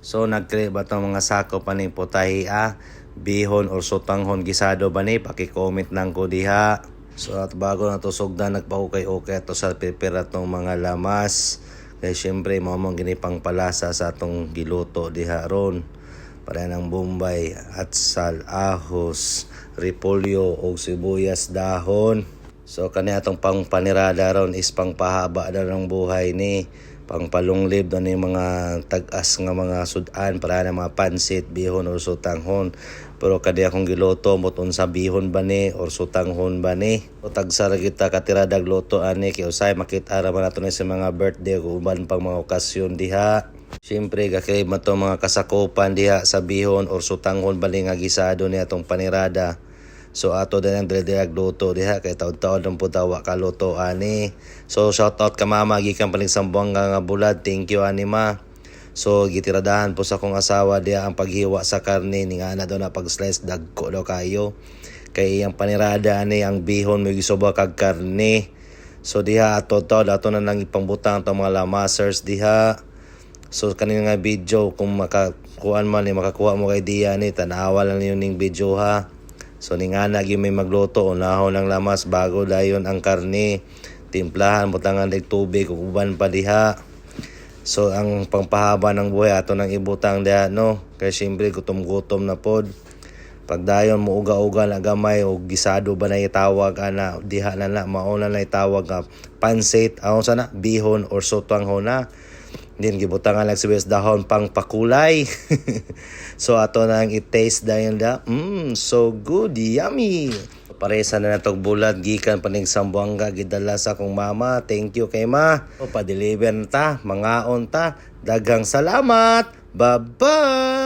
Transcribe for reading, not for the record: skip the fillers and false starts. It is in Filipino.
So nagkre ba itong mga sako pa ni putahi bihon or sutanghon gisado ba ni? Paki-comment lang ko diha. So at bago na to sugdan nagpahukay-ukay to sa prepare atong mga lamas. Kaya syempre mamang ginipang palasa sa atong giluto diha ron. Para ng bombay, atsal, ahos, repolyo o sibuyas dahon. So kani atong pang panirada ron is pang pahaba na ng buhay ni, pang palunglib na ni mga tag-as nga mga sudan para na mga pansit, bihon or sutanghon. Pero kadi akong giloto muton sa bihon ba ni or sutanghon ba ni. O tagsara kita katiradag luto ani kay usay makita ra man nato ni sa mga birthday o uban pang mga okasyon diha. Siyempre, kakay man itong mga kasakupan diha sa bihon or sutanghon bali nga gisado ni atong panirada. So ato din ang dilidirag luto diha kay taon-taon ng putawa ka luto ani. So shout out ka mama gikan paningsambuang nga bulad. Thank you ani ma. So gitiradahan po sa akong asawa diha ang paghiwa sa karne ni nga na daw na pag-slice dagko daw kayo. Kay ang panirada ani ang bihon may gisuba kag karne. So diha ato na nang ipangbutang tong mga lamasers diha. So kanina nga video kung makakuan man ni makakuha mo kay diya ni tanawa lang yun ning video ha. So ningana gyud may magluto unahon ng lamas bago dayon ang karne. Timplahan butangan dig tubig ug uban pa diha. So ang pangpahaba ng buhay ato nang ibutang diha no. Kay syempre gutom-gutom na pod. Pag dayon mo uga-uga na gamay o gisado ba na itawag ana diha na mauna na itawag nga pansit aon sana bihon or sutanghon na. Din gibutangan lang sibuyas dahon pang pakulay. So ato nang i-taste dahil so good, yummy. Paresa na natog bulat gikan paning Sambuanga gidala sa akong mama. Thank you kay ma. O pa-deliver na ta, mangaon ta. Daghang salamat. Bye-bye.